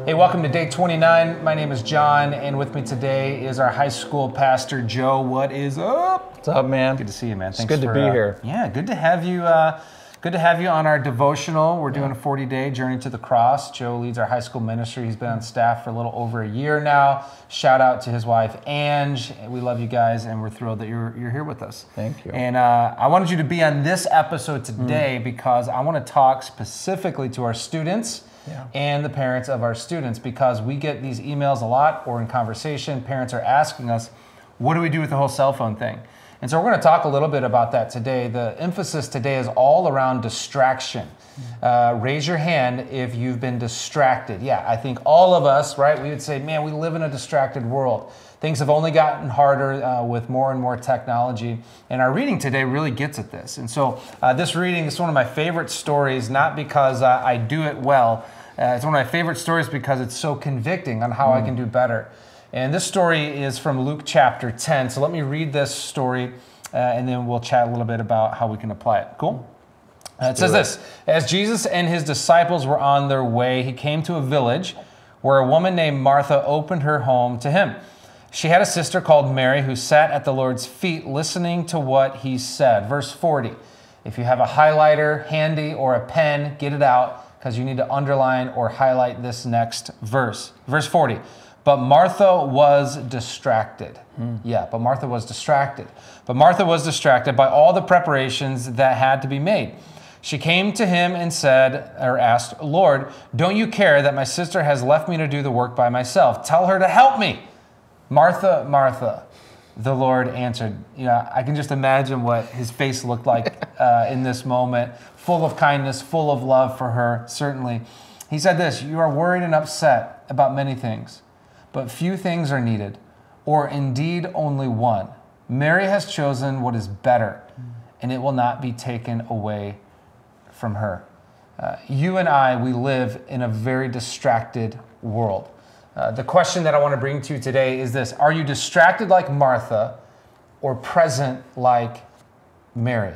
Hey, welcome to day 29. My name is John, and with me today is our high school pastor, Joe. What is up? What's up, man? Good to see you, man. It's good to be here. Yeah, good to have you. Good to have you on our devotional. We're doing a 40-day journey to the cross. Joe leads our high school ministry. He's been on staff for a little over a year now. Shout out to his wife, Ange. We love you guys, and we're thrilled that you're here with us. Thank you. And I wanted you to be on this episode today because I want to talk specifically to our students and the parents of our students, because we get these emails a lot, or in conversation, parents are asking us, what do we do with the whole cell phone thing? And so we're going to talk a little bit about that today. The emphasis today is all around distraction. Raise your hand if you've been distracted. Yeah, I think all of us, right, we would say, man, we live in a distracted world. Things have only gotten harder with more and more technology. And our reading today really gets at this. And so this reading is one of my favorite stories, not because I do it well. It's one of my favorite stories because it's so convicting on how I can do better. And this story is from Luke chapter 10. So let me read this story and then we'll chat a little bit about how we can apply it. Cool? It says this: as Jesus and his disciples were on their way, he came to a village where a woman named Martha opened her home to him. She had a sister called Mary who sat at the Lord's feet listening to what he said. Verse 40. If you have a highlighter handy or a pen, get it out, because you need to underline or highlight this next verse. Verse 40. But Martha was distracted. But Martha was distracted. But Martha was distracted by all the preparations that had to be made. She came to him and said, or asked, Lord, don't you care that my sister has left me to do the work by myself? Tell her to help me. Martha, Martha, the Lord answered. I can just imagine what his face looked like in this moment, full of kindness, full of love for her, certainly. He said this: you are worried and upset about many things, but few things are needed, or indeed only one. Mary has chosen what is better, and it will not be taken away from her. You and I, we live in a very distracted world. The question that I want to bring to you today is this: are you distracted like Martha or present like Mary?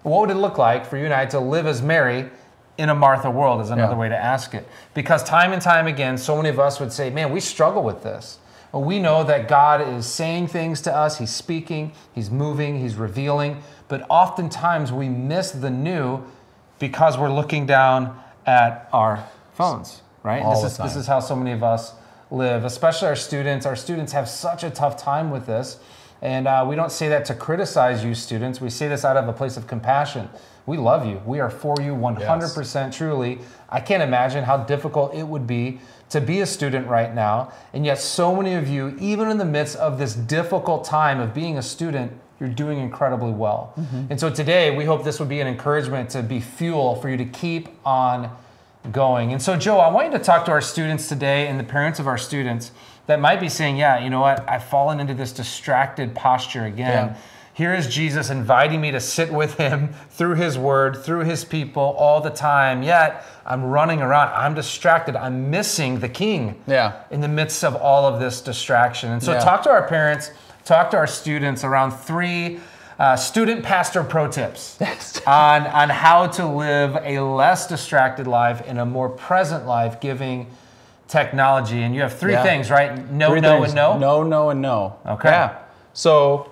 What would it look like for you and I to live as Mary in a Martha world, is another way to ask it. Because time and time again, so many of us would say, man, we struggle with this. Well, we know that God is saying things to us. He's speaking, he's moving, he's revealing. But oftentimes we miss the new because we're looking down at our phones, right? This is how so many of us live, especially our students. Our students have such a tough time with this. And we don't say that to criticize you students. We say this out of a place of compassion. We love you. We are for you 100% truly. I can't imagine how difficult it would be to be a student right now. And yet so many of you, even in the midst of this difficult time of being a student, you're doing incredibly well. And so today, we hope this would be an encouragement to be fuel for you to keep on going. And so Joe, I want you to talk to our students today and the parents of our students that might be saying, yeah, you know what? I've fallen into this distracted posture again. Yeah. Here is Jesus inviting me to sit with him through his word, through his people all the time. Yet I'm running around. I'm distracted. I'm missing the king in the midst of all of this distraction. And so talk to our parents, talk to our students around 3 student pastor pro tips on how to live a less distracted life and a more present life, giving technology. And you have 3 things, right? No, no, and no? No, no, and no. Okay. Yeah. So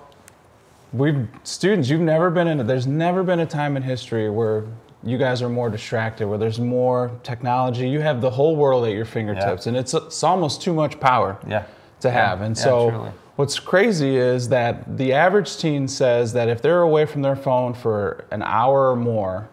students, there's never been a time in history where you guys are more distracted, where there's more technology. You have the whole world at your fingertips, and it's almost too much power to have. And so what's crazy is that the average teen says that if they're away from their phone for an hour or more,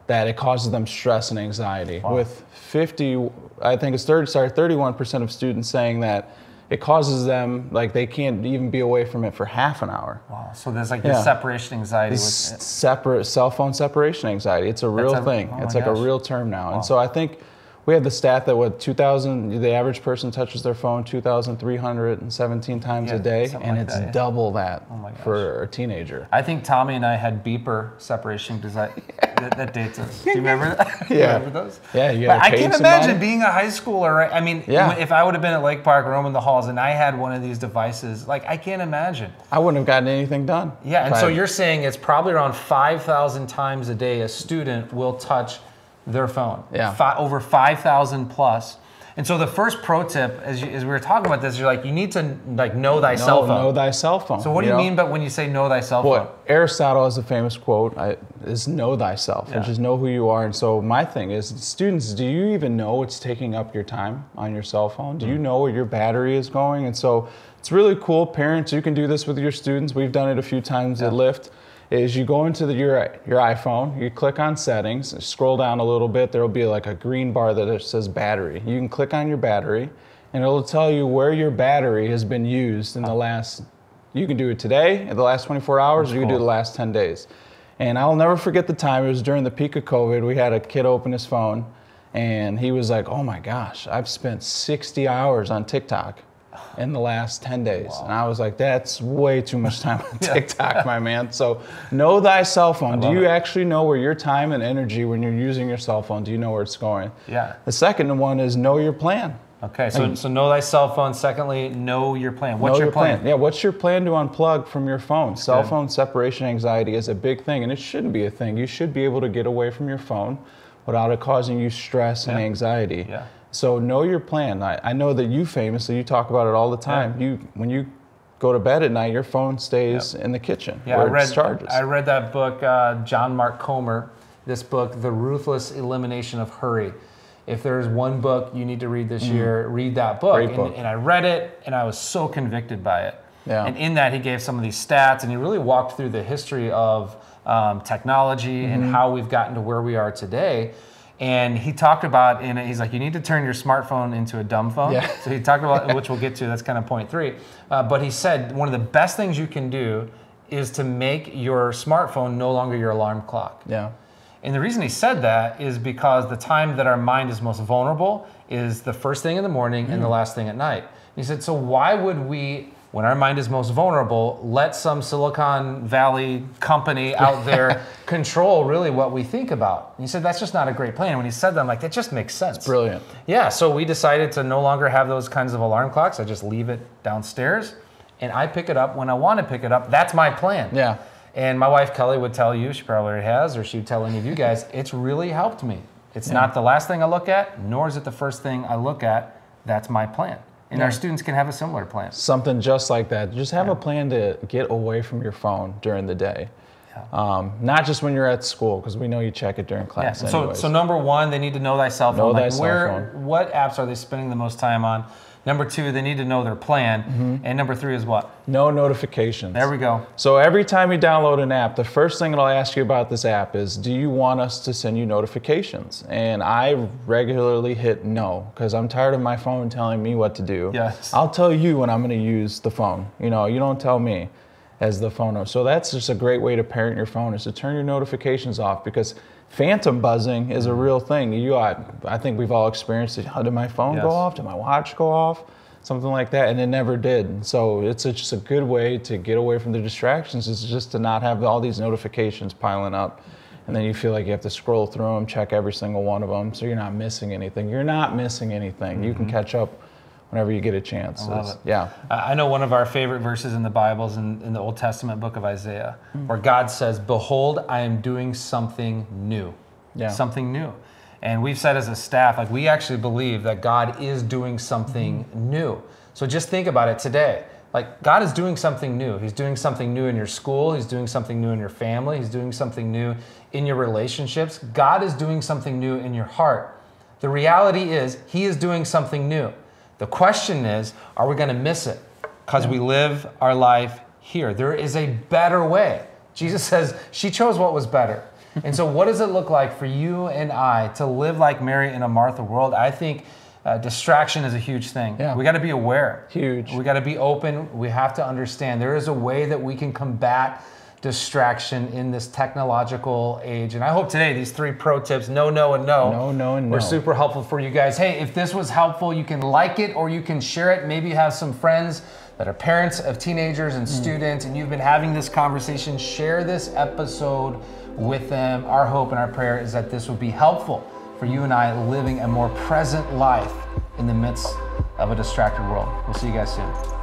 that it causes them stress and anxiety. Wow. With 31% of students saying that it causes them, like, they can't even be away from it for half an hour. Wow. So there's like this separation anxiety. Separate cell phone separation anxiety. It's a real thing. It's like a real term now. Wow. And so I think we have the stat that the average person touches their phone 2,317 times a day, and it's double that for a teenager. I think Tommy and I had beeper separation because that dates us. Do you remember that? You remember those? Yeah, you I can't imagine being a high schooler, right? I mean, if I would have been at Lake Park roaming the halls and I had one of these devices, like, I can't imagine. I wouldn't have gotten anything done. Yeah, and so you're saying it's probably around 5,000 times a day a student will touch their phone. Yeah. Over 5,000 plus. And so the first pro tip, as we were talking about this, you're like, you need to like know thy cell phone. Know thy cell phone. So what do you mean by when you say know thy cell phone? Well, Aristotle has a famous quote, is know thyself, which is know who you are. And so my thing is, students, do you even know what's taking up your time on your cell phone? Do you know where your battery is going? And so it's really cool. Parents, you can do this with your students. We've done it a few times at Lyft. Is you go into your iPhone, you click on settings, scroll down a little bit, there'll be like a green bar that says battery. You can click on your battery and it'll tell you where your battery has been used in the last, you can do it today, in the last 24 hours, or you can do the last 10 days. And I'll never forget the time, it was during the peak of COVID, we had a kid open his phone and he was like, oh my gosh, I've spent 60 hours on TikTok in the last 10 days. Wow. And I was like, that's way too much time on TikTok, my man. So know thy cell phone. Do you actually know where your time and energy, when you're using your cell phone, do you know where it's going? Yeah. The second one is know your plan. Okay, so know thy cell phone. Secondly, know your plan. What's your plan? Yeah, what's your plan to unplug from your phone? Cell phone separation anxiety is a big thing, and it shouldn't be a thing. You should be able to get away from your phone without it causing you stress and anxiety. Yeah. So know your plan. I know that you famously, you talk about it all the time. Yeah. When you go to bed at night, your phone stays in the kitchen where it charges. I read that book, John Mark Comer, this book, The Ruthless Elimination of Hurry. If there's one book you need to read this year, read that book. Great book. And I read it and I was so convicted by it. Yeah. And in that he gave some of these stats and he really walked through the history of technology and how we've gotten to where we are today. And he talked about, he's like, you need to turn your smartphone into a dumb phone. Yeah. So he talked about, which we'll get to, that's kind of point 3. But he said one of the best things you can do is to make your smartphone no longer your alarm clock. Yeah. And the reason he said that is because the time that our mind is most vulnerable is the first thing in the morning and the last thing at night. He said, so why would we, when our mind is most vulnerable, let some Silicon Valley company out there control really what we think about? And he said, that's just not a great plan. And when he said that, I'm like, that just makes sense. It's brilliant. Yeah, so we decided to no longer have those kinds of alarm clocks. I just leave it downstairs, and I pick it up when I want to pick it up. That's my plan. Yeah. And my wife, Kelly, would tell you, she probably already has, or she would tell any of you guys, it's really helped me. It's not the last thing I look at, nor is it the first thing I look at. That's my plan. And our students can have a similar plan. Something just like that. Just have a plan to get away from your phone during the day. Yeah. Not just when you're at school, because we know you check it during class anyways. So number 1, they need to know thy cell phone. Know thy cell phone. What apps are they spending the most time on? Number 2, they need to know their plan. And number 3 is what? No notifications. There we go. So every time you download an app, the first thing it'll ask you about this app is, do you want us to send you notifications? And I regularly hit no, because I'm tired of my phone telling me what to do. Yes. I'll tell you when I'm going to use the phone. You know, you don't tell me as the phone owner. So that's just a great way to parent your phone, is to turn your notifications off, because phantom buzzing is a real thing. I think we've all experienced it. Did my phone go off? Did my watch go off? Something like that, and it never did. So it's just a good way to get away from the distractions, is just to not have all these notifications piling up. And then you feel like you have to scroll through them, check every single one of them, so you're not missing anything. You're not missing anything. You can catch up whenever you get a chance. I love it. Yeah. I know one of our favorite verses in the Bible is in the Old Testament book of Isaiah, where God says, behold, I am doing something new. Yeah. Something new. And we've said as a staff, like, we actually believe that God is doing something new. So just think about it today. Like, God is doing something new. He's doing something new in your school. He's doing something new in your family. He's doing something new in your relationships. God is doing something new in your heart. The reality is, He is doing something new. The question is, are we going to miss it? Because we live our life here. There is a better way. Jesus says she chose what was better. And so what does it look like for you and I to live like Mary in a Martha world? I think distraction is a huge thing. Yeah. We got to be aware. Huge. We got to be open. We have to understand there is a way that we can combat distraction in this technological age. And I hope today these 3 pro tips, no, no, and no, were super helpful for you guys. Hey, if this was helpful, you can like it or you can share it. Maybe you have some friends that are parents of teenagers and students, and you've been having this conversation. Share this episode with them. Our hope and our prayer is that this will be helpful for you and I living a more present life in the midst of a distracted world. We'll see you guys soon.